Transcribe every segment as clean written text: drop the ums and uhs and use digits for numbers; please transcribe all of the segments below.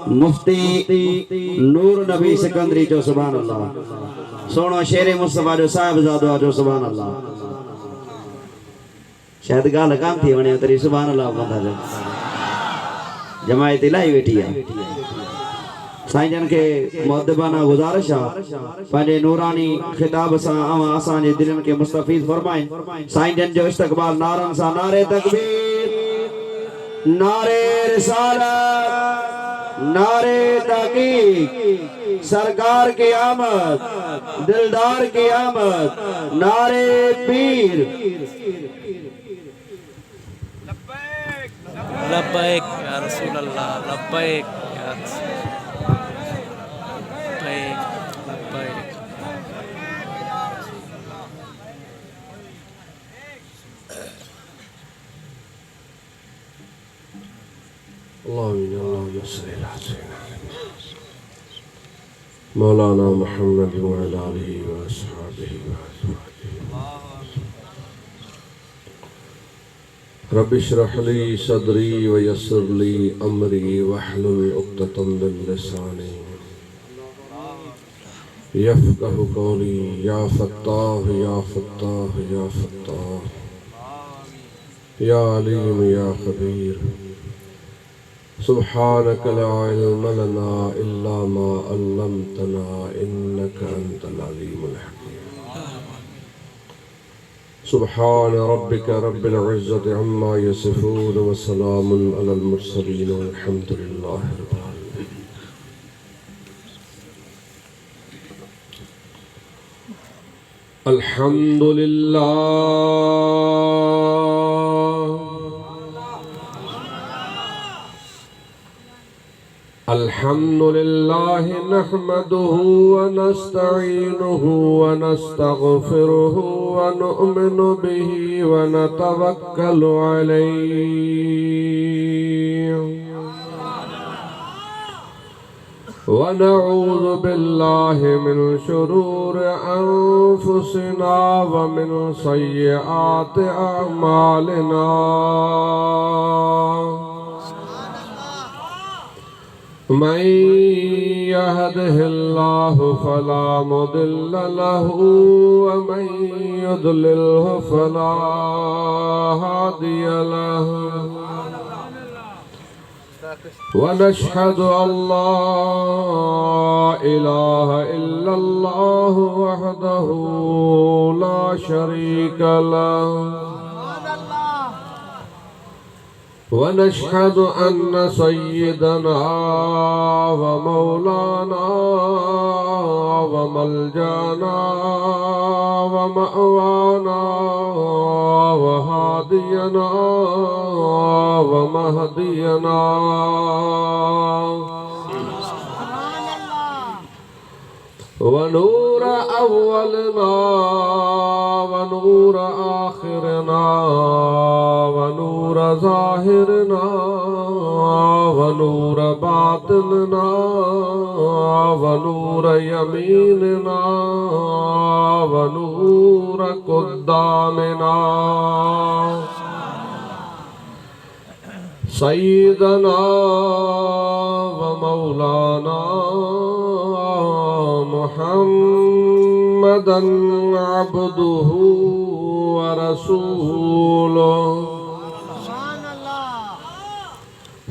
मुफ्ती नूर नबी सिकंदरी जो सुभान अल्लाह। सोनो शेरे मुस्तफा जो साहिबजादो जो सुभान अल्लाह। शायद गाल काम थी वणे तरी सुभान अल्लाह बंदा जो जमायत इलाही वेठी है। साईं जन के मुअद्दबाना गुजारिश है पंहिंजे नूरानी खिताब सां असां जे दिलनि के मुस्तफीज़ फरमाइन। साईं जन जो इस्तक़बाल नारन सां नारे तकबीर, नारे रिसालत, नारे तहकीक, सरकार की आमद, दिलदार की आमद, नारे पीर। लब्बैक या रसूल अल्लाह, लब्बैक या लब्बैक लब्बैक। मौलाना मोहम्मद व अला आलिहि व अस्हाबिहि व रब्बि इश्रह ली सदरी व यस्सिर ली अमरी वहलुल उक़्दतम मिन लिसानी यफ़क़हु क़ौली। या फ़त्ताह या फ़त्ताह या फ़त्ताह या अलीम या ख़बीर। सुब्हानक ला इल्म लना इल्ला मा अल्लमतना इन्नका अंतल अलीमुल हकीम। सुब्हान रब्बिका रब्बिल इज़्ज़ति अम्मा यसिफून व सलामुन अलल मुरसलीन वल्हम्दुलिल्लाहि रब्बिल आलमीन। अल्हम्दुलिल्लाह अल्हम्दुलिल्लाह नहमदुहु व नस्तईनुहु व नस्तगफिरुहु व नु'मिनु बिही व नतवक्कलु अलैहि व नऊज़ु बिल्लाहि मिन शुरूरि अंफुसिना व मिन सय्यिआति अअमालिना। मन यहदिहिल्लाहु फला मुदिल्ल लहु व मन युद्लिल्हु फला हादिय लहु। व नशहदु अल्ला इलाहा इल्लल्लाहु वहदहु ला शरीक लहु व नशहदु अन्न सय्यदना व मौलाना व मलजाना व मअवाना व हादियना व महदियना व नूर अव्वलना व नूर आखिरना व नूर ज़ाहिरना व नूर बातिनना व नूर यमीनना व नूर क़ुद्दामना सय्यदना व मौलाना मुहम्मदन अब्दुहु व रसूलुहु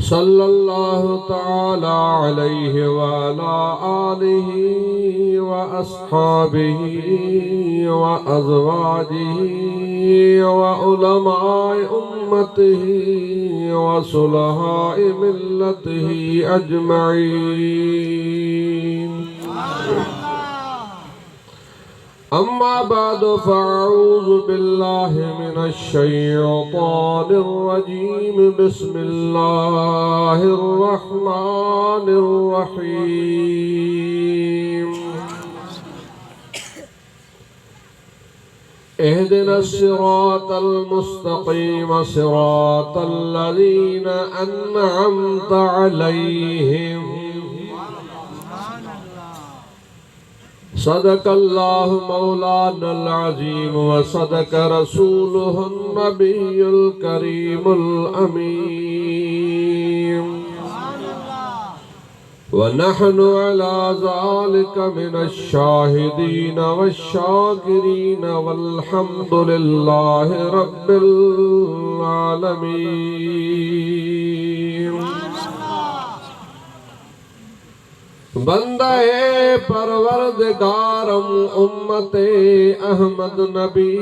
सल्लल्लाहु तआला अलैहि व अला आलिहि व अस्हाबिहि व अज़वाजिहि व उलमाए उम्मतिहि व सुलहाए मिल्लतिहि अजमईन। अम्मा बादु फ़अऊज़ु बिल्लाहि मिनश शैतानिर रजीम। बिस्मिल्लाहिर रहमानिर रहीम। इहदिनस सिरातल मुस्तक़ीम सिरातल लज़ीना अन्अमता अलैहिम। सदक़ल्लाहु मौलानल अज़ीम व सदक़ रसूलुहुन नबियुल करीमुल अमीन। वनहनु अला ज़ालिका मिनश्शाहिदीन वश्शाकिरीन वल्हम्दुलिल्लाहि रब्बिल आलमीन। बंदे परवरदिगारम उम्मते अहमद नबी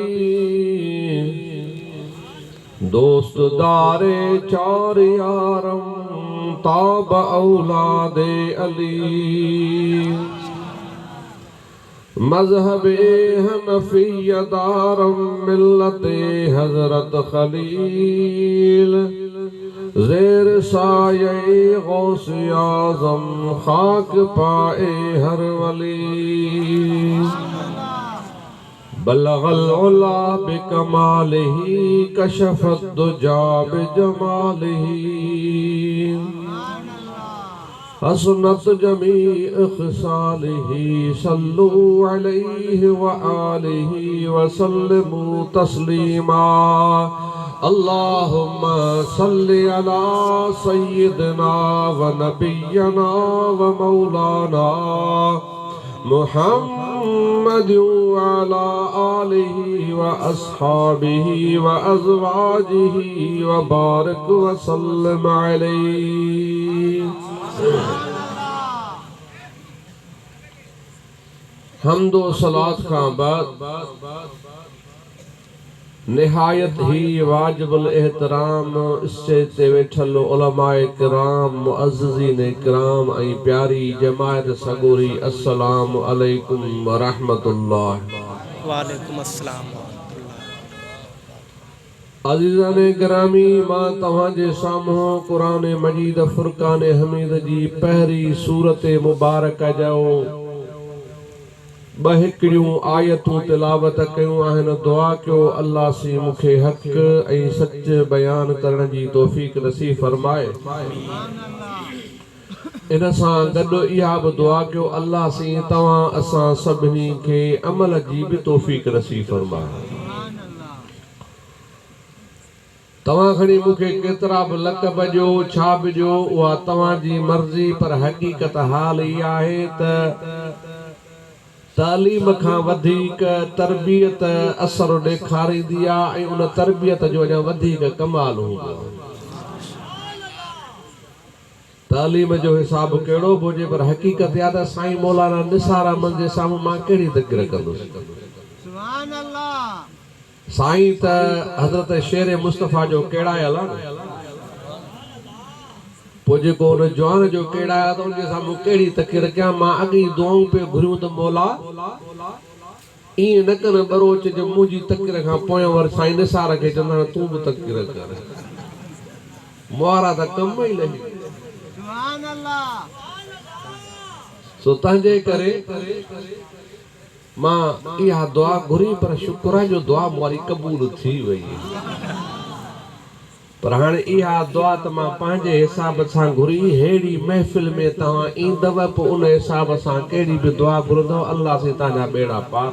दोस्त दारे चार यारम ताब औलादे अली मजहबे हनफिया दारम मिल्लते हजरत खलील ज़ेर साये गौसे आज़म खाक पाए हर वली बलगल उला बिकमालिही कशफत दुजा बिजमालिही हसनत जमी खिसालिही सल्लु अलैहि व आलिहि व सल्लिमु तस्लीमा। अल्लाहुम्मा सल्लि अला सय्यिदना व नबिय्यना व मौलाना मुहम्मद व अला आलिहि व अस्हाबिहि व अज़वाजिहि व बारिक व सल्लिम अलैहि। हम्दो सलात का बाद निहायत ही वाजिबुल एहतराम स्टेज वेठल उलमाए किराम मुअज़्ज़िज़ीन किराम ऐं प्यारी जमायत सगोरी अस्सलामु अलैकुम व रहमतुल्लाह। वालेकुम अस्सलाम। अज़ीज़ाने गिरामी मां तव्हांजे साम्हूं क़ुरान मजीद फुरक़ान हमीद जी पहिरीं सूरत मुबारक जो ॿ हिकिड़ियूं आयतूं तिलावत कयूं आहिनि। दुआ कयो अल्लाह सी मूंखे हक़ ऐं सच बयान करण जी तौफ़ीक़ नसीब फरमाए। इन सां गॾु इहा बि दुआ कयो अल्लाह सी तव्हां असां सभिनी खे अमल जी बि तौफ़ीक़ नसीब फरमाए। तव्हां खणी मूंखे केतिरा बि लक़ब ॾियो छा बि ॾियो उहा तव्हांजी मर्ज़ी, पर हक़ीक़त हाल इहा आहे त तालीम खां वधीक तरबियत असर ॾेखारींदी आहे ऐं उन तरबियत जो अञा वधीक कमाल हूंदो आहे। तालीम जो हिसाब कहिड़ो बि हुजे पर हक़ीक़त इहा त साईं मौलाना निसार अहमद जे साम्हूं मां कहिड़ी ज़िक्र कंदुसि। साईं त हज़रत शेर मुस्तफ़ा जो केड़ायल आहे न, पोइ जेको उन जवान जो केड़ा आहे त उनजे साम्हूं कहिड़ी तकरीर कयां। मां अॻी दुआऊं पे घुरियूं त मौला ईअं न कर बरोच जो मुंहिंजी तकरीर खां पोयां वर साईं निसार खे चवंदा तूं बि तकरीर कर। मुआरा त कम ई लही। सो तंहिंजे करे मां इहा दुआ घुरी पर शुक्र आहे जो दुआ मुआरी क़बूल थी वई। पर हाणे इहा दुआ त मां पंहिंजे हिसाब सां घुरी। अहिड़ी महफ़िल में तव्हां ईंदव पोइ उन हिसाब सां कहिड़ी बि दुआ घुरंदव अल्लाह से तव्हांजा बेड़ा पार।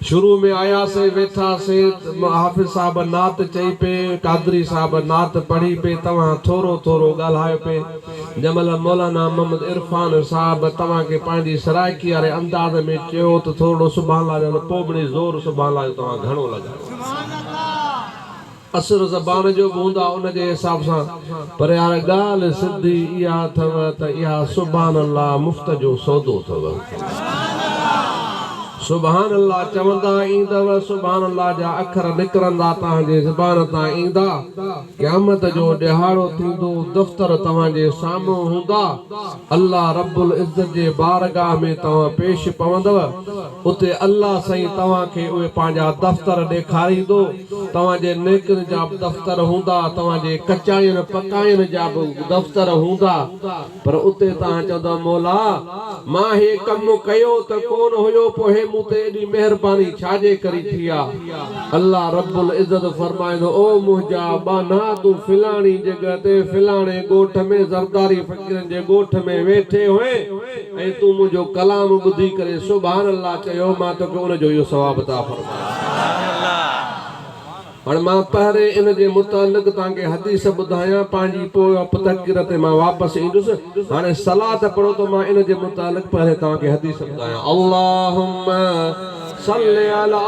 शुरू में आयासीं वेठासीं हाफ़िज़ साहब नात चई पे, कादरी साहब नात पढ़ी पे, तव्हां थोरो थोरो ॻाल्हायो पे। जमल मौलाना मोहम्मद इरफान साहब तव्हांखे पंहिंजी सराइकी वारे अंदाज़ में चयो त थोरो सुभाणे लाइ पोइ बि ज़ोर सुभाणे लाइ तव्हां घणो लॻायो। असर ज़बान जो बि हूंदा उनजे हिसाब सां, पर यार ॻाल्हि सिधी इहा अथव त इहा सुभान अल्लाह मुफ़्त जो सौदो अथव। सुभान अल्लाह चवंदा ईंदव, सुभान अल्लाह जा अखर निकिरंदा तव्हांजे ज़बान तां ईंदा। क़यामत जो ॾिहाड़ो थींदो, दफ़्तर तव्हांजे साम्हूं हूंदा। अल्लाह रब्बुल इज़्ज़त जे बारगाह में तव्हां पेश पवंदव। उते अल्लाह साईं तव्हांखे उहे पंहिंजा दफ़्तर ॾेखारींदो। तव्हांजे नेकिन जा बि दफ़्तर हूंदा, तव्हांजे कचाइनि पकाइनि जा बि दफ़्तर हूंदा। पर उते तव्हां चवंदा मौला मां हे कमु कयो त कोन हुयो, पोइ मूं ते एॾी महिरबानी छाजे करी थी आहे। अल्लाह रब्बुल इज़्ज़त फरमाईंदो ओ मुंहिंजा बाना तूं फिलाणी जॻह ते फिलाणे ॻोठ में ज़रदारी फ़कीरनि जे ॻोठ में वेठे हुए ऐं तूं मुंहिंजो कलाम ॿुधी करे सुभान अल्लाह चयो, मां तोखे उनजो इहो सवाब अता फरमायां। हाणे मां पहिरें इन जे मुतालिक़ तव्हांखे हदीस ॿुधायां पंहिंजी पोइ तक़रीर ते मां वापसि ईंदुसि हाणे सलात पढ़ो त मां इन जे मुतालिक़ पहिरें तव्हांखे हदीस ॿुधायां अल्लाहुम्मा सल्लि अला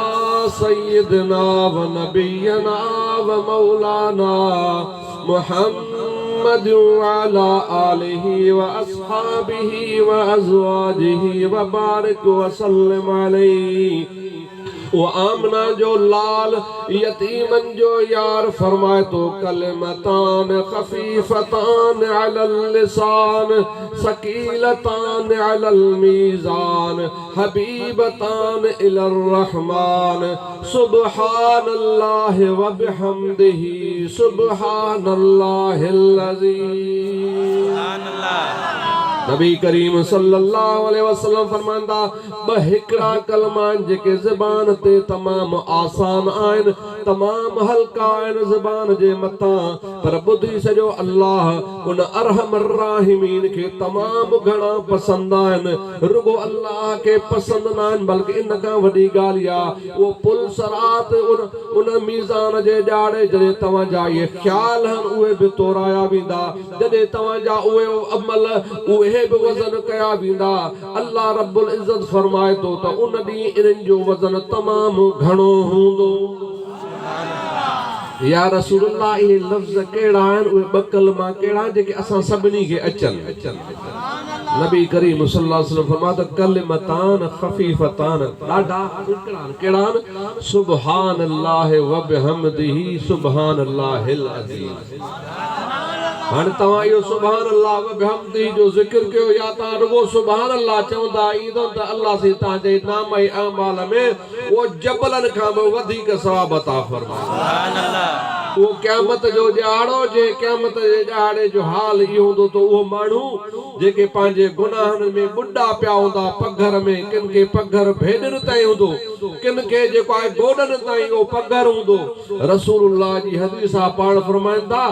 सय्यिदना व नबियना व मौलाना मुहम्मद व अला आलिहि व अस्हाबिहि व अज़वाजिहि व बारिक व सल्लिम अलैहि वो आमना जो लाल यतीमन जो यार फरमाए तो कलमतान खफीफतान अलल लिसान सकीलतान अलल मीज़ान हबीबतान इलर रहमान सुब्हानल्लाह व बिहम्दिही सुब्हानल्लाहिल अज़ीम। नबी करीम सल्लल्लाहु अलैहि वसल्लम फरमांदा ब हिकड़ा कलमा जेके ज़बान ते तमाम आसान आहिनि तमाम हल्का आहिनि ज़बान जे मथा पर ॿुधी सॼो अल्लाह उन अरहमर राहिमीन खे तमाम घणा पसंद आहिनि रुगो अल्लाह के पसंद न आहिनि बल्कि इन खां वॾी ॻाल्हि आहे उहो पुल सरात उन मीज़ान जे ॼाड़े जॾहिं तव्हांजा इहे ख़्याल आहिनि उहे बि तोराया वेंदा जॾहिं तव्हांजा उहे अमल उहे भी वजन कया वेंदा अल्लाह रब्बुल इज्जत फरमाए तो त उन ॾींहुं इन्हनि जो वजन तमाम घणो हूंदो। या रसूलुल्लाह ये लफ्ज़ कहिड़ा आहिनि उहे ॿ कलमा कहिड़ा जेके असां सभिनी खे अचनि नबी करीम सल्लल्लाहु अलैहि वसल्लम फरमाता कलमतान खफीफतान ॾाढा कहिड़ा आहिनि सुब्हानल्लाह व बिहम्दिही सुब्हानल्लाहिल अज़ीम। हाणे तव्हां इहो सुभान अल्लाह व बिहम्दिही जो ज़िक्र कयो या तव्हां रुगो सुभान अल्लाह चवंदा ईंदो त अल्लाह से तव्हांजे नाम ऐं अमाल में उहो जबलनि खां बि वधीक सवाब अता फरमाए। सुभान अल्लाह। उहो क़यामत जो ॾियारो जे क़यामत जे ॾियारे जो हाल इहो हूंदो त उहो माण्हू जेके पंहिंजे गुनाहनि में ॿुॾा पिया हूंदा पघर में किन खे पघर भेॾनि ताईं हूंदो किन खे जेको आहे गोॾनि ताईं उहो पघर हूंदो रसूलुल्लाह जी हदीस आहे पाण फरमाईंदा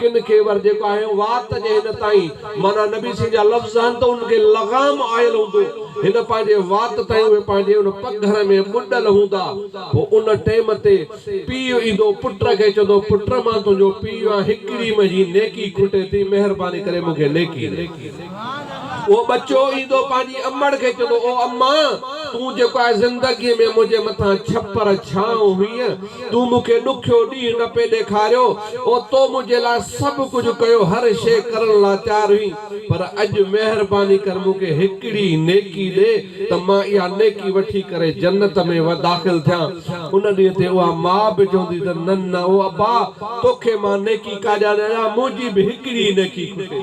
किन खे वर जेको आहे वात जे हिन ताईं माना नबी सिंह जा लफ़्ज़ आहिनि त उनखे लगाम आयल हूंदो हिन पंहिंजे वात ताईं उहे पंहिंजे उन पघर में ॿुॾल हूंदा पोइ उन टाइम ते पीउ ईंदो पुट खे चवंदो पुट मां तुंहिंजो पीउ आहे हिकिड़ी मुंहिंजी नेकी खुटे थी महिरबानी करे मूंखे नेकी वो बच्चो ईंदो पंहिंजी अम्मड़ खे चवंदो ओ अम्मा तूं जेको आहे ज़िंदगीअ में मुंहिंजे मथां छप्पर छांव हुई तूं मूंखे ॾुखियो ॾींहुं न पे ॾेखारियो ओ तो मुंहिंजे लाइ सभु कुझु कयो हर शइ करण लाइ तयारु हुई पर अॼु महिरबानी कर मूंखे हिकिड़ी नेकी ॾे त मां इहा नेकी वठी करे जन्नत में दाख़िल थियां उन ॾींहं ते उहा माउ बि चवंदी त न न ओ अब्बा तोखे मां नेकी काॾा ॾियां मुंहिंजी बि हिकिड़ी नेकी खुटे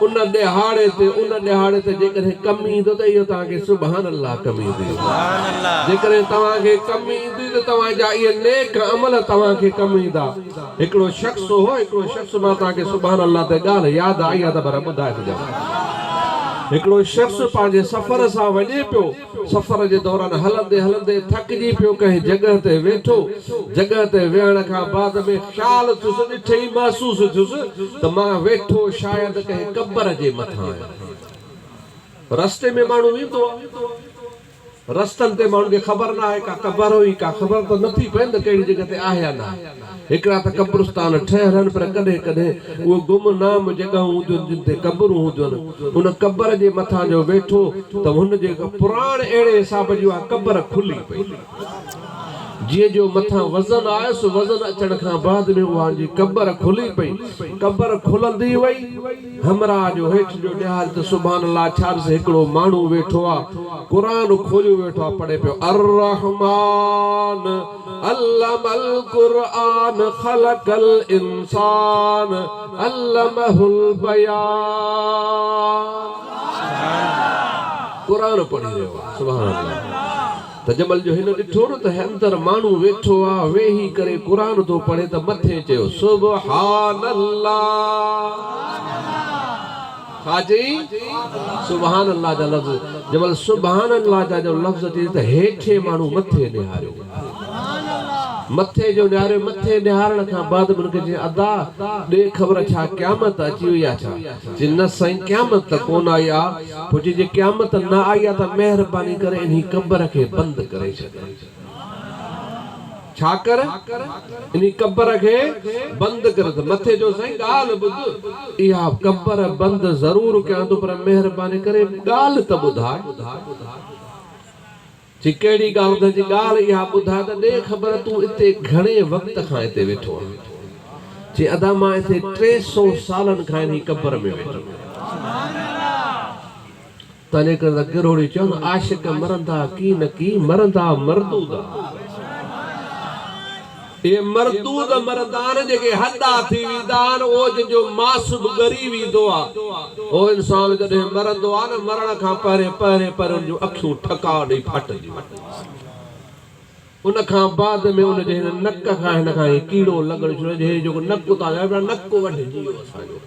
उन ॾिहाड़े ते जेकॾहिं कमी ईंदो त इहो तव्हांखे सुभान अल्लाह कमी ईंदी जेकॾहिं तव्हांखे कमी ईंदी त तव्हांजा इहे नेक अमल तव्हांखे कमी ईंदा। हिकिड़ो शख़्स मां तव्हांखे सुभान अल्लाह ते ॻाल्हि यादि आई आहे त पर ॿुधाए छॾियां हिकिड़ो शख़्स पंहिंजे सफ़र सां वञे पियो सफ़र जे दौरान हलंदे हलंदे थकिजी पियो कंहिं जॻह ते वेठो जॻह ते वेहण खां बाद में ख़्याल थियुसि ॾिठे ई महसूस थियुसि त मां वेठो शायदि कंहिं कब्र जे मथां आहियां। रस्ते में माण्हू ईंदो आहे रस्तनि ते माण्हू खे ख़बर न आहे का कब्र हुई का ख़बर त नथी पए न कहिड़ी जॻह ते आहे या न हिकिड़ा त कब्रिस्तान ठहियल पर कॾहिं कॾहिं उहे गुमनाम जॻहूं हूंदियूं जिन ते कब्रूं हूंदियूं उन कब्र जे मथां जो वेठो त हुनजे पुराण अहिड़े हिसाब जी उहा कब्र खुली पई जीअं जो मथां वज़न आयुसि वज़न अचण खां बाद में उहा जी कब्र खुली पई कब्र खुलंदी वई हमरा जो हेठि जो ॾियार त सुभान अल्लाह छा हिकिड़ो माण्हू वेठो आहे क़ुरान खोलियो वेठो आहे पढ़े पियो अर रहमान अल्लमल क़ुरान ख़लक़ल इंसान अल्लमहुल बयान क़ुरान पढ़ी रहियो आहे सुभान अल्लाह त जमल जो हिन ॾिठो न त अंदर माण्हू वेठो आहे वेही करे क़ुरान थो पढ़े त मथे चयो सुभान अल्लाह खाजी सुभान अल्लाह जा लफ़्ज़ जमल सुभान अल्लाह जा जो लफ़्ज़ अचे त हेठे माण्हू मथे निहारियो मथे जो निहारियो मथे निहारण खां बाद उनखे चई अदा ॾे ख़बर छा क़यामत अची वई आहे छा चई न साईं क़यामत त कोन आई आहे पोइ जे क़यामत न आई आहे त महिरबानी करे इन कब्र खे बंदि करे छॾ छा कर इन कब्र के बंद कर त मथे जो सही गाल बुध इहा कब्र बंद जरूर कयां तो पर मेहरबानी करे गाल त बुधाए जी केड़ी गाल त जी गाल इहा बुधाए त दे खबर तू इते घणे वक्त खां इते वेठो जी अदा मां इते 300 सालन खां इन कब्र में वेठो तने कर गिरोड़ी चन आशिक मरंदा की न की मरंदा मरदूदा ये मरदूद मरदान जेके हदा थी विदान ओ जो मासूब गरी वीदो आ ओ इंसान जदे मरंदो आ न मरण खां पहरे पर उन जो अखियूं ठका ॾेई फटजी उन खां बाद में उन जे नक खां हिन खां कीड़ो लॻण शुरू जे जो नक ता नक वढजी वियो असांजो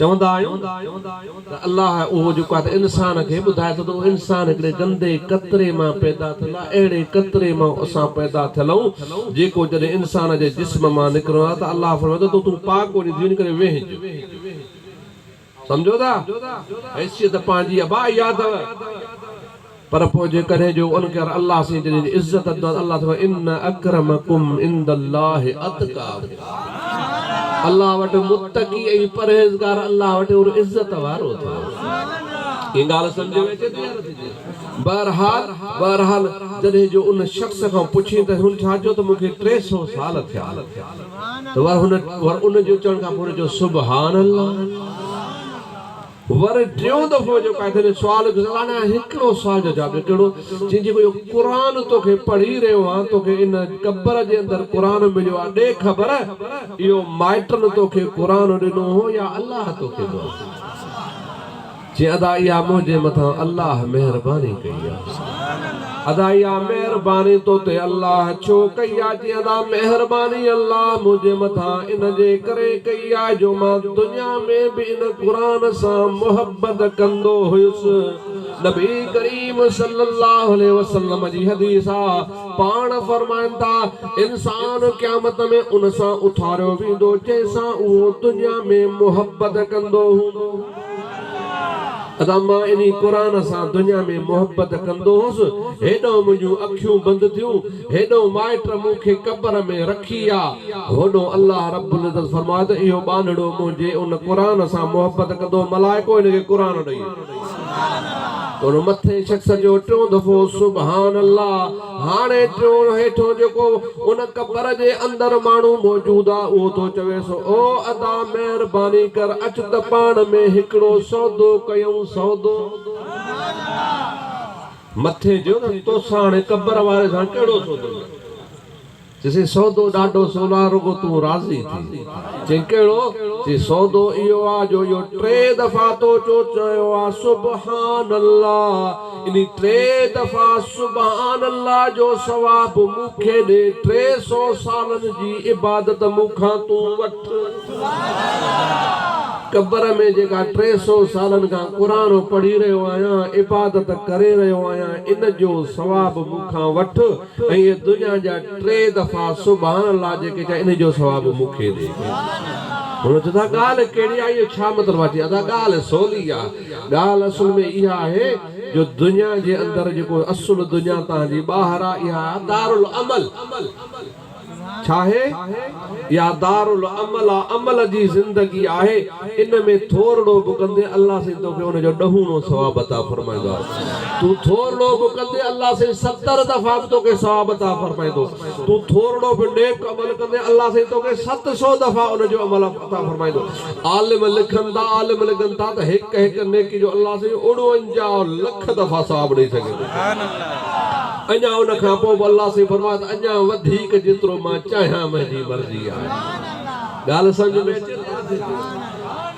चवंदा आहियूं त अल्लाह उहो जेको आहे इंसान खे ॿुधाए थो त इंसान हिकिड़े गंदे कतरे मां पैदा थियल आहे अहिड़े कतरे मां असां पैदा थियल आहियूं जेको जॾहिं इंसान जे जिस्म मां निकिरो आहे त अल्लाह फरमाए थो तूं पाक वञी धीन करे वेहिज सम्झो था हैसियत पंहिंजी अबा इहा अथव पर पोइ जेकॾहिं जो उनखे अल्लाह से जॾहिं इज़त अल्लाह थो इन अक्रमकुम इंदल्लाहि अतकाकुम अल्लाह वटि मुत्तकी ऐं परहेज़गार अल्लाह वटि और इज्जत वारो अथव ये गाल समझ में अचे थी बहरहाल जॾहिं जो उन शख्स खां पुछी त हुन छा चयो त मूंखे 300 साल थिया त वर उन जो चवण खां पोइ जो सुभान अल्लाह वर टियों दफ़ो जो काथे सवाल गुज़राना हिकिड़ो सवाल जो जवाब कहिड़ो जिंहिंजी कोई क़ुरान तोखे पढ़ी रहियो आहे तोखे इन कब्र जे अंदरि क़ुरान मिलियो आहे ॾे ख़बर इहो माइटनि तोखे क़ुरान ॾिनो हो या अल्लाह तोखे ॾिनो जे अदा इहा मुंहिंजे मथां अल्लाह महिरबानी कई आहे अदा इहा महिरबानी तो ते अल्लाह छो कई आहे जे अदा महिरबानी अल्लाह मुंहिंजे मथां इन जे करे कई आहे जो मां दुनिया में बि इन क़ुरान सां मोहब्बत कंदो हुयुसि नबी करीम सल्लल्लाहु अलैहि वसल्लम जी हदीस आहे पाण फरमाइनि था इंसान क़यामत में उन सां उथारियो वेंदो जंहिंसां उहो दुनिया में मोहब्बत कंदो हूंदो अदा मां इन क़ुरान सां दुनिया में मोहब्बत कंदो हुउसि हेॾो मुंहिंजूं अखियूं बंदि थियूं हेॾो माइट मूंखे कब्र में रखी आहे होॾो अल्लाह रब्बुल इज़्ज़त फरमाए त इहो बानड़ो मुंहिंजे उन क़ुरान सां मोहब्बत कंदो मलाइको हिनखे क़ुरान ॾेई उन मथे शख्स जो टियों दफ़ो सुभान अल्लाह हाणे टियों हेठो जेको उन कब्र जे अंदरि माण्हू मौजूद आहे उहो तो चवेसि ओ अदा महिरबानी कर अच त पाण में हिकिड़ो सौदो कयूं सौदो मथे जो न तोसां हाणे कब्र वारे सां कहिड़ो सौदो जैसे सौदो ॾाढो सोला रुगो तूं राज़ी थी चई कहिड़ो जे सौदो इहो आहे जो इहो 3 दफ़ा तो चयो आहे सुभान अल्लाह इन 3 दफ़ा सुभान अल्लाह जो सवाब मूंखे ॾे 300 सालनि जी इबादत मूंखां तूं वठ कब्र में जेका 300 सालनि खां क़ुरान पढ़ी रहियो आहियां इबादत करे रहियो आहियां इन जो सवाब मूंखां वठ ऐं ये दुनिया जा 3 दफ़ा सुभान अल्लाह जेके चा इन जो सवाब मूंखे ॾे हुन चयो था ॻाल्हि कहिड़ी आहे इहो छा मतिलबु आहे अदा ॻाल्हि सवली आहे ॻाल्हि असुल में इहा आहे जो दुनिया जे अंदरि जेको असुल दुनिया तव्हांजी ॿाहिरि आहे इहा दारुल अमल छा है या दारुल अमल अमल जी जिंदगी आहे इन में थोरड़ो बि कंदे अल्लाह से तोखे उन जो ॾहूणो सवाब अता फरमाईंदो तू थोरड़ो बि कंदे अल्लाह से 70 दफ़ा तोखे सवाब अता फरमाईंदो तू थोरड़ो बि नेक अमल कंदे अल्लाह से तोखे 700 दफ़ा उन जो अमल अता फरमाईंदो आलिम लिखनि था त हिक नेकी जो अल्लाह से 49 लख दफ़ा सवाब ॾेई सघे अञा उन खां पोइ अल्लाह से फरमाए त अञा वधीक जेतिरो मां चाहियां मुंहिंजी मर्ज़ी आहे ॻाल्हि सम्झ में अचे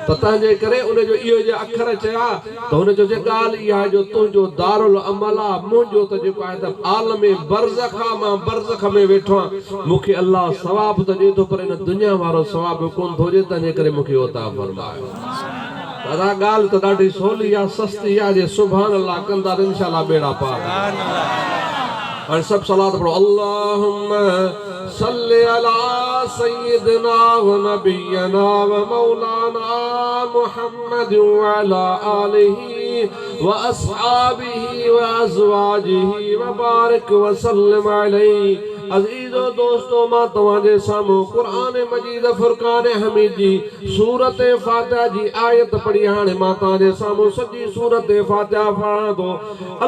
त तंहिंजे करे उन जो इहो जे अखर चया त हुन जो जे ॻाल्हि इहा जो तुंहिंजो दारुल अमल आहे मुंहिंजो त जेको आहे त आलम बरज़ख आहे मां बरज़ख में वेठो आहियां मूंखे अल्लाह सवाब त ॾे थो पर इन दुनिया वारो सवाब कोन थो ॾे तंहिंजे करे मूंखे अता फरमायो दादा ॻाल्हि त ॾाढी सवली आहे सस्ती आहे जे सुभान अल्लाह कंदा त इंशाअल्लाह बेड़ा पार और सब सलात पढ़ो अल्लाहुम्मा सल्ली अला सय्यिदना व नबियना व मौलाना मुहम्मद व अला आलिहि व अस्हाबिहि व अज़वाजिहि व बारिक व सल्लिम अलैहि अजीजो दोस्तों मां तवाजे सामू कुरान मजीद फुरकान हमीद जी सूरत फातिहा जी आयत पढ़ी हाने मां तवाजे सामू सजी सूरत फातिहा पढ़ा दो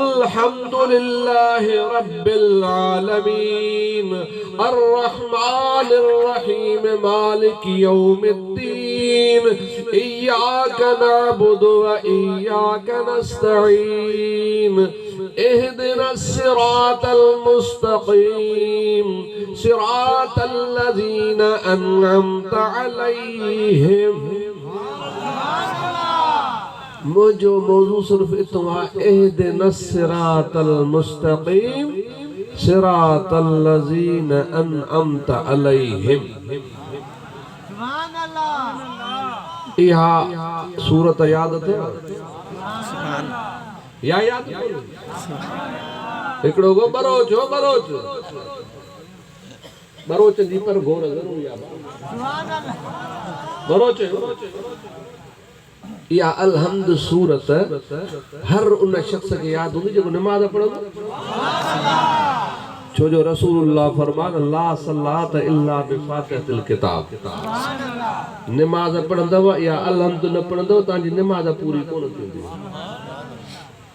अल्हम्दुलिल्लाहि रब्बिल आलमीन अर्रहमानिर रहीम मालिकि यौमिद्दीन इय्याका नअबुदु व इय्याका नस्तईन इहदिनस सिरातल मुस्तकीम सिरातल लज़ीना अनअमता अलैहिम। मुझो मौजू सिर्फ इतना इहदिनस सिरातल मुस्तकीम सिरातल लज़ीना अनअमता अलैहिम। इहा सूरत याद थे या याद हिकिड़ो गो बरोच हो बरोच जी पर घोर ज़रूर याद बरोच या अलहम्द सूरत हर उन शख्स के याद हूंदी जेको नमाज़ पढ़ंदो। छो जो रसूलुल्लाह फरमान ला सलात इल्ला बिफातिहतिल किताब। नमाज़ पढ़ंदव या अलहम्द न पढ़ंदव तव्हांजी नमाज़ पूरी कोन थींदी।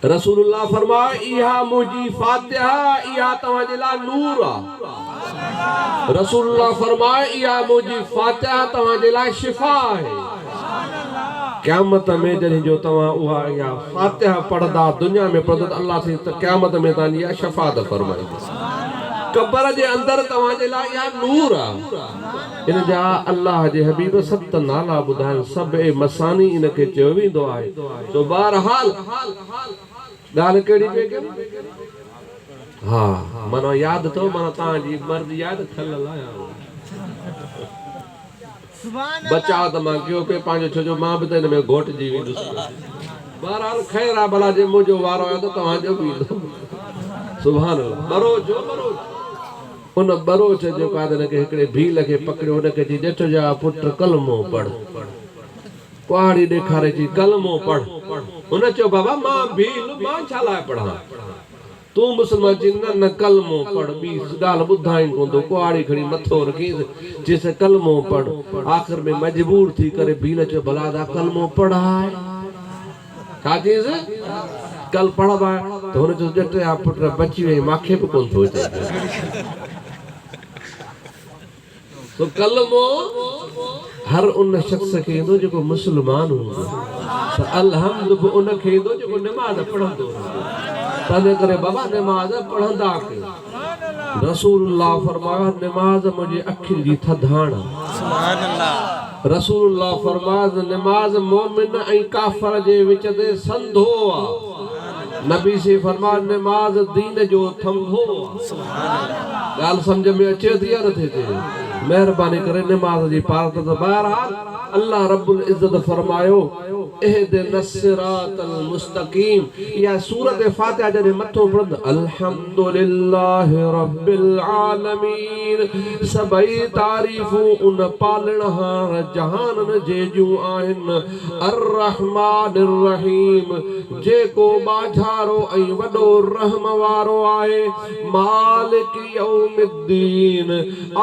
रसूलुल्लाह फरमाया इहा मुंहिंजी फातिहा इहा तव्हांजे लाइ नूर आहे। रसूलुल्लाह फरमाया इहा मुंहिंजी फातिहा तव्हांजे लाइ शिफ़ा आहे। क़यामत में जॾहिं जो तव्हां उहा इहा फातिहा पढ़ंदा दुनिया में पढ़ंदा अल्लाह से त क़यामत में तव्हांजी इहा शफ़ाअत फरमाईंदो। कब्र जे अंदर तव्हांजे लाइ इहा नूर आहे। इन जा अल्लाह जे हबीब 7 नाला ॿुधाइनि सभु मसानी इनखे चयो वेंदो आहे। तो बहरहाल ॻाल्हि कहिड़ी पई कयूं हा माना यादि अथव माना तव्हांजी मर्ज़ी यादि खलल आया बचाव त मां कयो पे पंहिंजो छो जो मां बि त हिन में घोटिजी वेंदुसि। बहरहाल ख़ैर आहे भला जे मुंहिंजो वारो आयो त तव्हांजो बि ईंदो। सुभान अल्लाह। बरोच उन बरोच जेको आहे हिनखे हिकिड़े भील खे पकड़ियो हुनखे चई ॼठ जा पुट कलमो पढ़ कुहाड़ी ॾेखारे चई कलमो पढ़। हुन चयो बाबा मां भील मां छा लाइ पढ़ां तूं मुस्लमान चई न कलमो पढ़ ॿी ॻाल्हि ॿुधाईं कोन थो। कुहाड़ी खणी मथो रखी चयसि कलमो पढ़। आख़िर में मजबूर थी करे भील चयो भला दा कलमो पढ़ाए छा चयसि कल पढ़बा त हुन चयो ॼठ जा पुट बची वई मूंखे बि कोन थो अचे। तो कलमो हर उन शख्स खे ईंदो जेको मुस्लमान हूंदो त अलहम्द बि उन खे ईंदो जेको नमाज़ पढ़ंदो। तंहिं करे बाबा नमाज़ पढ़ंदा कयो। रसूलुल्लाह फरमाया नमाज़ मुंहिंजी अखियुनि जी थधाण। सुभान अल्लाह। रसूलुल्लाह फरमाया नमाज़ मोमिन ऐं काफ़िर जे विच ते संधो आहे। नबी से फरमाया नमाज़ दीन जो थंभो आहे। सुभान अल्लाह। ॻाल्हि सम्झ में अचे थी या नथी अचे महिरबानी करे नमाज़ जी पारत त बहरहाल अल्लाह रब्बुल इज़्ज़त फरमायो इहदिनस सिरातल मुस्तकीम। या सूरत फातिहा जॾहिं मथो पढ़ंद अल्हम्दुलिल्लाहि रब्बिल आलमीन सभई तारीफ़ूं उन पालणहार जहानन जे जूं आहिनि अर्रहमानिर रहीम जेको बाझारो ऐं वॾो रहम वारो आहे मालिक यौमिद्दीन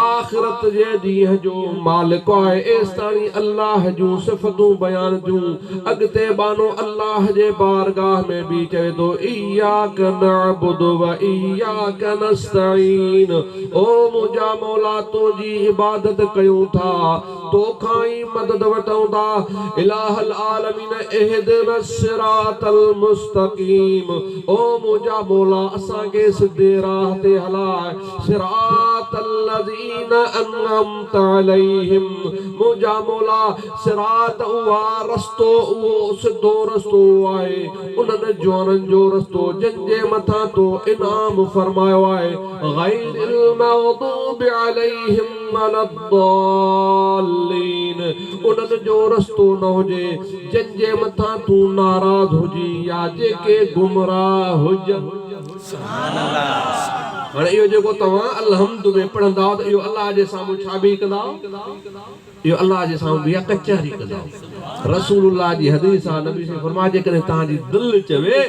आख़िरत जे ॾींहं जो मालिक आहे। एसिताणी अल्लाह जूं सिफ़तूं बयान थियूं। अॻिते बानो अल्लाह जे बारगाह में बि चवे थो इय्याका नअबुदु व इय्याका नस्तईन। ओ मुंहिंजा मौला तुंहिंजी इबादत कयूं था तोखां ई मदद वठूं था। इलाहल आलमीन इहदिनस सिरातल मुस्तकीम। ओ मुंहिंजा मौला असांखे सिधे राह ते हलाए सिरातल लज़ीना अनअमता अलैहिम। मुंहिंजा मौला सिरात उहा रस्तो उहो सिधो रस्तो आहे उन्हनि जवाननि जो रस्तो जंहिंजे मथां तो इनाम फरमायो आहे गैरिल मग़दूबि अलैहिम वलद्दालीन। उन्हनि जो रस्तो न हुजे जंहिंजे मथां तूं नाराज़ हुजी या जेके गुमराह हुजनि। सुभान अल्लाह। हाणे इहो जेको तव्हां अलहम्द में पढ़ंदा त इहो अल्लाह जे साम्हूं छा बि कंदा इहो अल्लाह जे साम्हूं बि कचहरी कंदा रसूलुल्लाह जी हदीस आहे नबी से फरमाए जेकॾहिं तव्हांजी दिलि चवे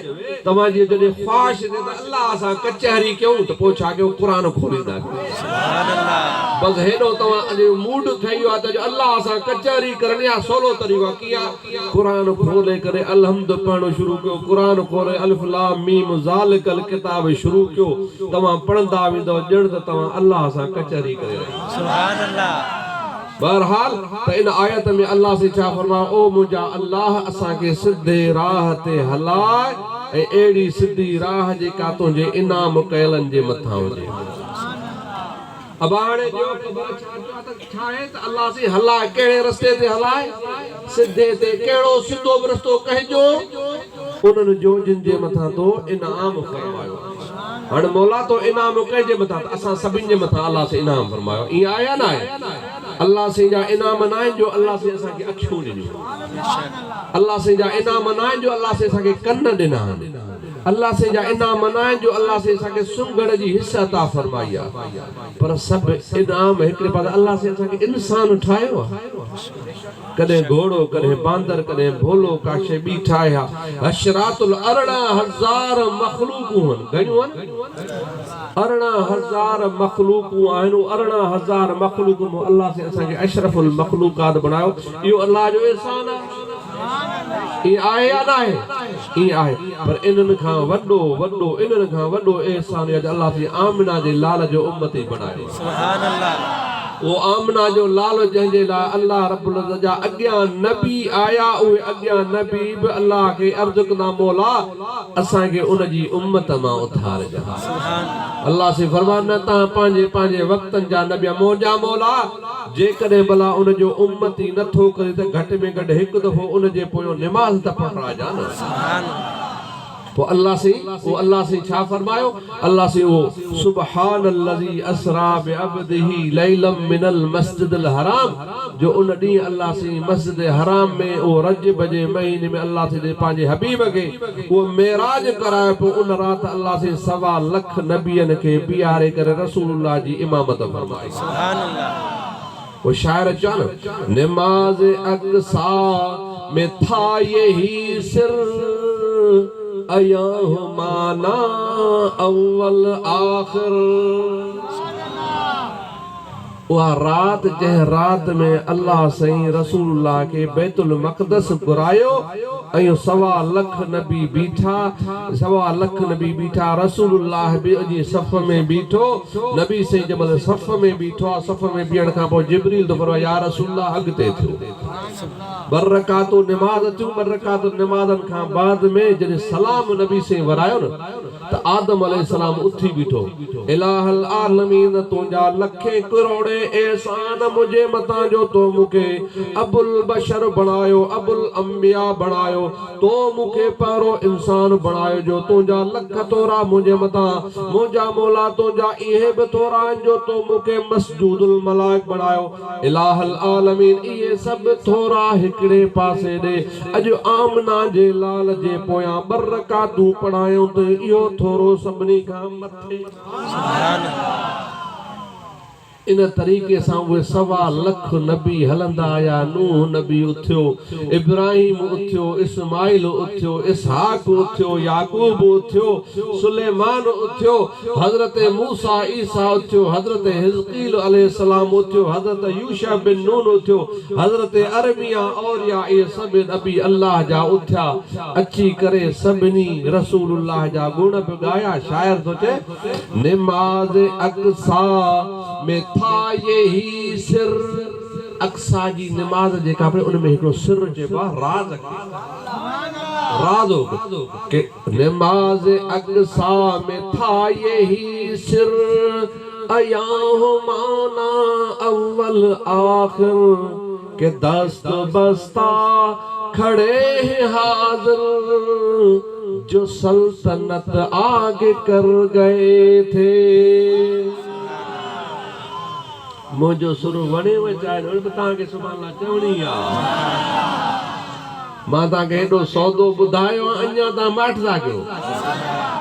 तव्हांजी जॾहिं ख्वाहिश थिए त अल्लाह सां कचहरी कयूं त पोइ छा कयूं क़ुर खोलींदा बस हेॾो तव्हां अॼु मूड ठही वियो आहे त अल्लाह सां कचहरी करणी आहे सवलो तरीक़ो आहे कीअं क़ुर खोले करे अलहम्द पढ़णु शुरू कयो क़ुर खोले अलिफ लाम मीम ज़ालिकल किताब शुरू कयो तव्हां पढ़ंदा वेंदव ॼण त तव्हां अल्लाह सां कचहरी करे सुभान अल्लाह बहरहाल त इन आयत में अल्लाह से छा फरमायो ओ मुंहिंजा अल्लाह असांखे सिधे राह ते हलाए ऐं अहिड़ी सिधी राह जेका तुंहिंजे इनाम कयलनि जे मथां हुजे अब हाणे जो ख़बर छा आहे त अल्लाह से हलाए कहिड़े रस्ते ते हलाए सिधे ते कहिड़ो सिधो रस्तो कहिजो उन्हनि जो जिन जे मथां तो इनाम फरमायो हाणे मौला तो इनाम कंहिंजे मथां असां सभिनि जे मथां अल्लाह से इनाम फरमायो ईअं आहे या न आहे अल्लाह से जा इनाम न आहिनि जो अल्लाह से असांखे अखियूं ॾिनियूं अल्लाह से जा इनाम न आहिनि जो अल्लाह से असांखे कन ॾिना अल्लाह से जा इनाम न आहिनि जो अल्लाह से असांखे सुंगड़ जी हिस्सा अता फरमाई आहे पर सभु इनाम हिकिड़े पासे अल्लाह से असांखे इंसान ठाहियो आहे कॾहिं घोड़ो कॾहिं बांदर कॾहिं भोलो का शइ ॿी ठाहे आहे अशरातुल 18000 मखलूकूं आहिनि घणियूं आहिनि 18000 मखलूकूं आहिनि 18000 मखलूकूं अल्लाह से असांखे अशरफुल मखलूकात बनायो इहो अल्लाह जो एहसान आहे ये आए या ना है ये आए पर इन्हनि खां वॾो इन्हनि खां वॾो एहसान है अल्लाह से आमिना जे लाल जो उम्मती बनायो सुभान अल्लाह वो आमना जो लाल जंहिंजे लाइ अल्लाह रब्बुल इज़्ज़त जा अॻियां नबी आया उहे अॻियां नबी बि अल्लाह खे अर्ज़ कंदा मौला असांखे उन जी उम्मत मां उधार ॾिया अल्लाह से फरमान न तव्हां पंहिंजे वक़्तनि जा नबी मुंहिंजा मौला जेकॾहिं भला उन जो उम्मती नथो करे त घटि में घटि हिकु दफ़ो उन जे पोयों निमाज़ त पढ़ाइजा न तो अल्लाह से छा फरमायो अल्लाह से वो सुबहानल्लज़ी अस्रा बिअब्दिही लैलम मिनल मस्जिदिल हराम जो उन ॾींहुं अल्लाह से मस्जिद हराम में वो रजब जे महीने में अल्लाह से पंहिंजे हबीब खे वो मेराज कराए पोइ उन राति अल्लाह से 1.25 लख नबियनि खे बीहारे करे रसूलुल्लाह जी इमामत फरमाई सुभान अल्लाह वो शायर चन नमाज अक़सा में था यही सिर अया माना अव्वल आखिर वह रात जह रात में अल्लाह सही रसूलुल्लाह के बैतुल मक़दस घुरायो ऐं 1.25 लख नबी बीठा 1.25 लख नबी बीठा रसूलुल्लाह बि अजी सफ़ में बीठो नबी सही जब सफ़ में बीठो सफ़ में बीहण खां पोइ जिब्रील तो फरमायो या रसूलुल्लाह अॻिते थियो बरकातो निमाज़ थियूं बरकातो निमाज़न खां बाद में जॾहिं सलाम नबी से वरायो न त आदम अलैहिस्सलाम उथी बीठो इलाहल आलमीन तुंहिंजा लखे करोड़े एहसान मुझे मता जो तो मुखे अबुल बशर बनायो अबुल अंबिया बनायो तो मुखे पारो इंसान बनायो जो तुंहिंजा लख तोरा मुझे मता मुंहिंजा मौला तुंहिंजा इहे बि तोरा जो तो मुखे मस्जूदुल मलाइक बनायो इलाहल आलमीन इहे सभु तोरा हिकिड़े पासे ॾे अॼु आमना जे लाल जे पोयां बरकातूं पढ़ायूं त इहो थोरो सभिनी खां मथे इन तरीक़े सां उहे 1.25 लख नबी हलंदा आया नूह नबी उथियो इब्राहिम उथियो इस्माइल उथियो इसहाक उथियो याकूब उथियो सुलेमान उथियो हजरत मूसा ईसा उथियो हजरत हिज़कील अलैहिस्सलाम उथियो हजरत यूशा बिन नून उथियो हजरत अरबिया औरिया ये सब नबी अल्लाह जा उथिया अची करे सभिनी रसूलुल्लाह जा गुण पे गाया शायर तो चे नमाज अक़सा में था यही सिर अक्सा जी नमाज जेका पे उनमें हिकिड़ो सिर चइबो आहे राज के नमाज अक़सा में था यही सिर अया माना अव्वल आखिर के दस्त बस्ता खड़े हैं हाजिर जो सल्तनत आगे कर गए थे मुझो सुर वणे में चाहे तो तव्हांखे सुभाणे अल्लाह चवणी आहे मां तव्हांखे एॾो सौदो ॿुधायो अञा तव्हां माठ था कयो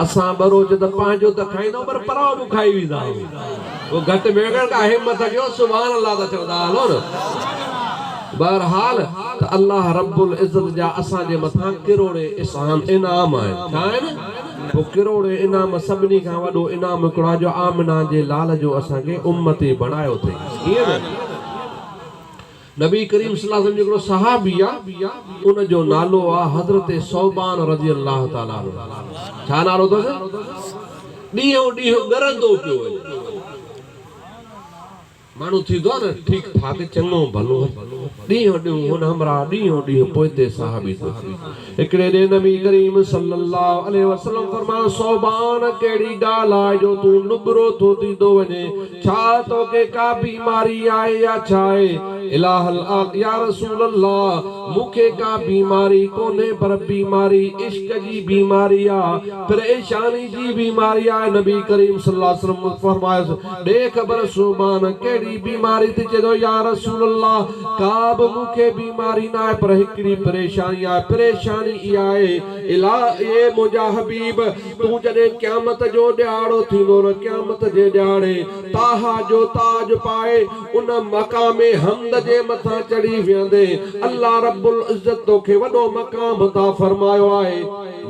असां बरोज त पंहिंजो त खाईंदा पर पराओ बि खाई वेंदा आहियूं वो घटि में घटि का हिम्मत कयो सुभान अल्लाह त चवंदा हलो न बहरहाल त अल्लाह रब्बुल इज़्ज़त जा असांजे मथां किरोड़े इनाम आहिनि छा आहिनि वो किरोड़े इनाम सभिनी खां वॾो इनाम हिकिड़ो आहे जो आमिना जे लाल जो असांखे उम्मती बणायो अथई ईअं न नबी करीम सल्लल्लाहु अलैहि वसल्लम जो सहाबी आहे उन जो नालो आहे हज़रत सौबान रज़ी अल्लाह ताला अन्हु छा नालो अथसि ॾींहों ॾींहों ॻरंदो पियो वञे माण्हू थींदो आहे न ठीकु ठाक चङो भलो ॾींहों ॾींहुं हुन हमरा ॾींहों ॾींहुं पोइते साहबी थो थी हिकिड़े ॾींहुं नबी करीम सल्लल्लाहु अलैहि वसल्लम फरमायो सौबान कहिड़ी ॻाल्हि आहे जो तूं नुबरो थो थींदो वञे छा तोखे का बीमारी आहे या छा आहे इलाहल या रसूल अल्लाह मूंखे का बीमारी कोन्हे पर बीमारी इश्क जी बीमारी आहे परेशानी जी बीमारी आहे नबी करीम सल्लल्लाहु अलैहि वसल्लम फरमायो ॾे ख़बर सौबान कहिड़ी बीमारी थी चए थो या रसूल अल्लाह का बि मूंखे बीमारी न आहे पर हिकिड़ी परेशानी आहे परेशानी इहा आहे ए मुंहिंजा हबीब तूं जॾहिं क़यामत जो ॾियारो थींदो न क़यामत जे ॾियारे ताहा जो ताज पाए उन मक़ामे हमद जे मथां चढ़ी वेंदे अल्लाह रब्बुल इज़्ज़त तोखे वॾो मक़ाम अता फरमायो आहे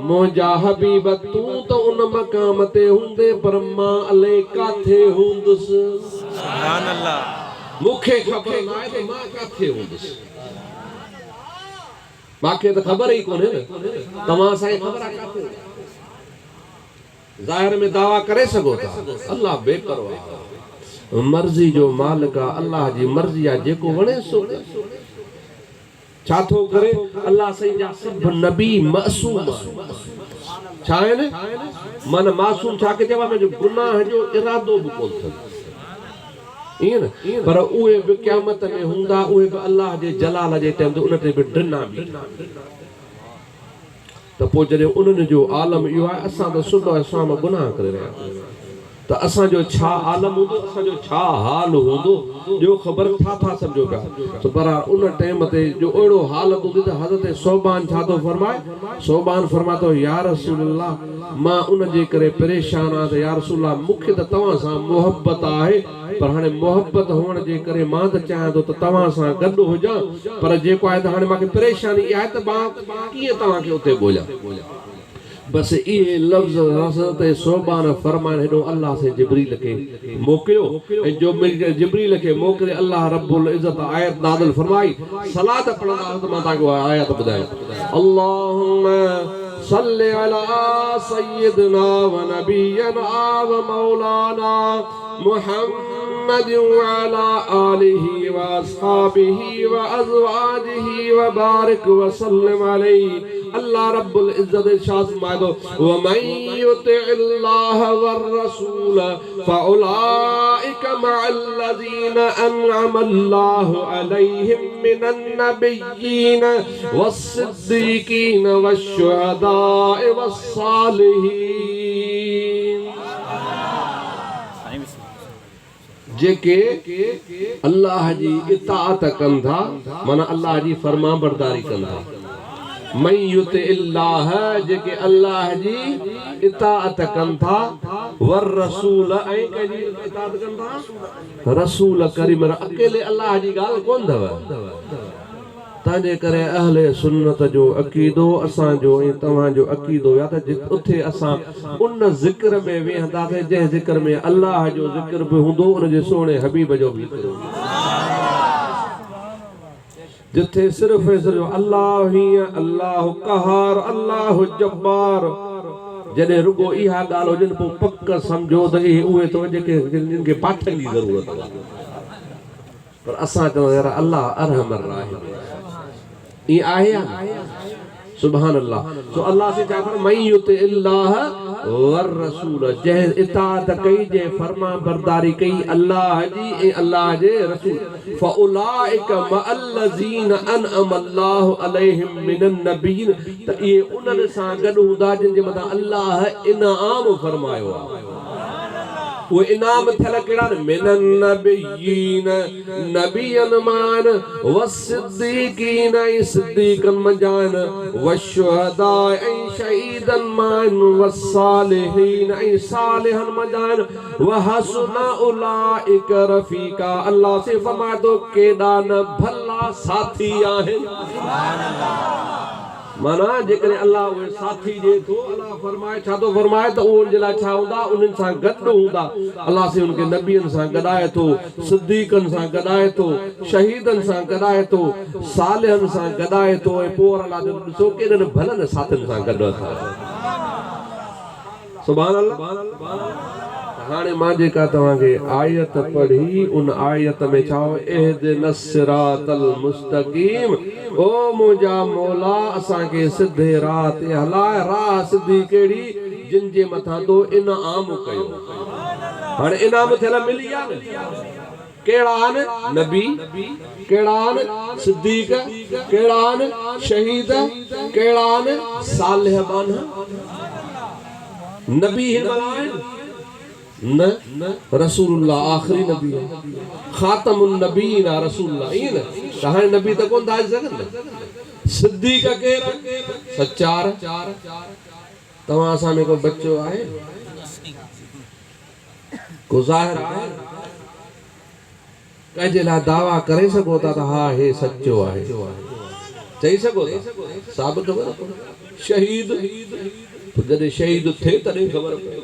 मुंहिंजा हबीब तूं त उन मक़ाम ते हूंदे पर मां अलाए काथे हूंदुसि सुभान अल्लाह मूंखे ख़बर न आहे त मां काथे हूंदुसि मूंखे त ख़बर ई कोन्हे न तव्हां असांखे ख़बर आहे काथे ज़ाहिर में दावा करे सघो था अल्लाह बेपरवाह मर्ज़ी जो मालिक आहे अल्लाह जी मर्ज़ी आहे जेको वणे सो छा थो करे अल्लाह सही जा सभु नबी मासूम छा आहिनि मन मासूम छा के चवा मुंहिंजो गुनाह जो इरादो बि कोन अथनि ईअं न पर उहे बि क़यामत में हूंदा उहे बि अल्लाह जे जलाल जे टाइम ते उन ते बि ड्रिना बि त पोइ जॾहिं उन्हनि जो आलम इहो आहे असां त सुबुह शाम गुनाह करे रहिया आहियूं त असांजो छा आलम हूंदो असांजो छा हाल हूंदो जो ख़बर था सम्झो पिया त पर उन टाइम ते जो अहिड़ो हालत हूंदी त हज़रत सौबान छा थो फरमाए सौबान फरमातो या रसूल अल्लाह मां उन जे करे परेशान आहियां त या रसूल अल्लाह मूंखे त तव्हां सां मोहबत आहे पर हाणे मोहबत हुअण जे करे मां त चाहियां थो त तव्हां सां गॾु हुजां पर जेको आहे त हाणे मूंखे परेशानी इहा आहे त मां कीअं तव्हांखे उते ॻोल्हियां बस ये लफ्ज़ हज़रत सौबान फरमान हेॾो अल्लाह से जिब्रील के मोकिलियो ऐं जो जिब्रील के मोकिले अल्लाह रब्बुल इज़्ज़त आयत नाज़िल फरमाई सलात पढ़ंदा त मां तव्हांखे आयत ॿुधायां अल्लाहुम्मा सल्लि अला सय्यिदना व नबियना व मौलाना मुहम्मद व अला आलिहि व अस्हाबिहि व अज़वाजिहि व बारिक व सल्लिम अलैहि अल्लाह रब्बुल इज़्ज़त इरशाद फरमाए व मन युतिइल्लाह वर रसूल फउलाइका मअल्लज़ीना अनअम अल्लाहु अलैहिम मिनन नबिय्यीन वस्सिद्दीकीन वश्शुहदाए वस्सालिहीन जेके अल्लाह जी इताअत कनि था माना अल्लाह जी फरमाबरदारी कनि था मन युतिइल्लाह जेके अल्लाह जी इताअत कनि था वर रसूल ऐं कंहिंजी इताअत कनि था रसूल करीम अकेले अल्लाह जी ॻाल्हि कोन अथव तंहिंजे करे अहले सुन्नत जो अक़ीदो असांजो ऐं तव्हांजो अक़ीदो या त उथे असां उन ज़िक्र में वेहंदासीं जंहिं ज़िक्र में अल्लाह जो ज़िक्र बि हूंदो उनजे सोणे हबीब जो बि जिथे सिर्फ़ अल्लाह हीअं अल्लाह क़हार अल्लाह जब्बार जॾहिं रुगो इहा ॻाल्हि हुजनि पोइ पक सम्झो त इहे उहे त जेके जिन खे पाठनि जी ज़रूरत आहे पर असां चवंदा यार अल्लाह अरहमर राहिम ईअं आहे या सुभान अल्लाह तो अल्लाह से छा फरमायो मन युतिइल्लाह वर रसूल जंहिं इताअत कई जे फरमा बरदारी कई अल्लाह जी ऐं अल्लाह जे रसूल फउलाइका मअल्लज़ीन अनअम अल्लाहु अलैहिम मिनन नबिय्यीन त इहे उन्हनि सां गॾु हूंदा जिन जे मथां अल्लाह इनाम फरमायो आहे वो इनाम थियल केड़ा मिनन नबियीन नबियन मान वसिद्दीकीन सिद्दीकन मजान वशुहदा शहीदन मान वसालिहीन सालिहन मजान वहसुना उलाइक रफीका। अल्लाह से फरमाए तो केड़ा न भला साथी आहे। माना जेकॾहिं अल्लाह उहे साथी ॾिए थो अल्लाह फरमाए छा थो फरमाए त उन जे लाइ छा हूंदा उन्हनि सां गॾु हूंदा। अल्लाह से उनखे नबियनि सां गॾाए थो, सिद्दीक़नि सां गॾाए थो, शहीदनि सां गॾाए थो, सालिहनि सां गॾाए थो ऐं पोइ अल्लाह जो ॾिसो केॾनि भलनि साथियुनि सां गॾु अथव। सुभान अल्लाह। हाणे मां जेका तव्हांखे आयत पढ़ी उन आयत में छा इहदिनस सिरातल मुस्तकीम ओ मुंहिंजा मौला असांखे सिधे राह ते हलाए। राह सिधी कहिड़ी जिन जे मथां तो इनाम कयो। हाणे इनाम थियल मिली आहे न केड़ा आन नबी, केड़ा आन सिद्दीक, केड़ा आन शहीद, केड़ा आन सालिह बान। नबी हिन मलाए न रसूलुल्लाह आखिरी नबी है, खातमुन नबीन रसूलुल्लाह। ये न कहां नबी त कोन दाज सकन। सिद्दीक केर सच्चार। तवां सामने को बच्चो आए को ज़ाहिर है कजे ला दावा करे सको था त हा हे सच्चो आहे चई सको था साबित खबर। शहीद जॾहिं शहीद थे तॾहिं खबर पए।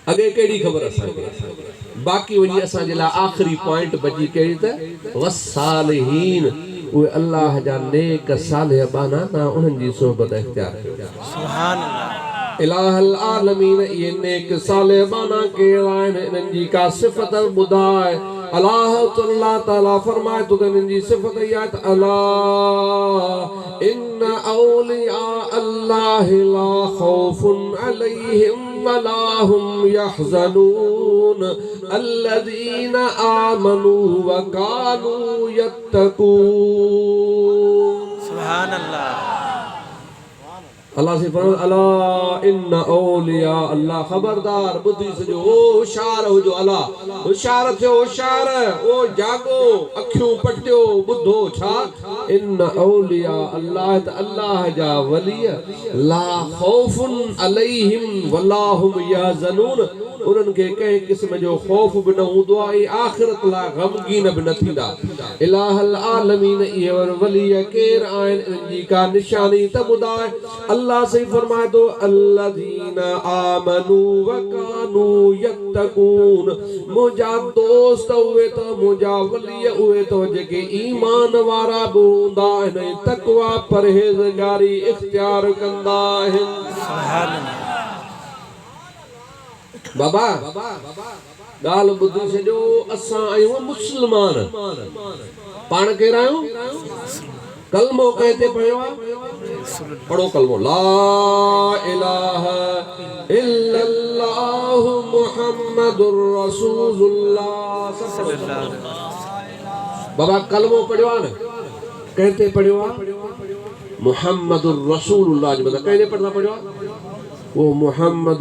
अगे केड़ी खबर असांखे। बाकी वही असांजे लाइ आखिरी पॉइंट बची कहिड़ी त वसालिहीन उहे अल्लाह जा नेक सालिह बाना ता उन्हनि जी सोहबत इख्तियार कयो। सुभान अल्लाह। इलाहल आलमीन ये नेक सालिह बाना केड़ा आहिनि इन्हनि जी का सिफ़त ॿुधाए। अल्लाह ताला फरमाए तो इन्हनि जी सिफ़त इहा त अला इन्न औलिया अल्लाह ला खौफुन अलैहिम वला हुम यहज़नून अल्लज़ीना आमनू व कानू यत्तकून। सुभान अल्लाह। अल्लाह से फरमाए अला इन्न औलिया अल्लाह खबरदार बुद्धि सजो ओ होशियार हो जो अल्लाह होशियार थियो होशियार ओ जागो अखियूं पटियो बुद्धो छा इन्न औलिया अल्लाह त अल्लाह जा वली ला खौफुन अलैहिम वला हुम यहज़नून। उन्हनि खे कंहिं क़िस्म जो खौफ बि न हूंदो आहे ऐं आख़िरत लाइ ग़मगीन बि न थींदा। इलाहल आलमीन इहे वली केर आहिनि इन्हनि जी का निशानी त ॿुधाए। अल्लाह से फरमाए तो अल्लज़ीना आमनू व कानू यत्तकून। मुंहिंजा दोस्त उहे त मुंहिंजा वली उहे त जेके ईमान वारा बि हूंदा आहिनि तक़वा परहेज़गारी इख्तियार कंदा आहिनि। बाबा ॻाल्हि ॿुधी छॾियो असां आहियूं मुस्लमान। पाण केर आहियूं कलमो कंहिं ते पढ़ियो आहे पढ़ो कलमो ला इलाहा इल्लल्लाह मुहम्मदुर रसूलुल्लाह सल्लल्लाहु अलैहि वसल्लम। बाबा कलमो पढ़ियो आहे न कंहिं ते पढ़ियो आहे मुहम्मदुर रसूलुल्लाह जो मतलब कंहिं ते पढ़ंदा पढ़ियो आहे वो मुहम्मद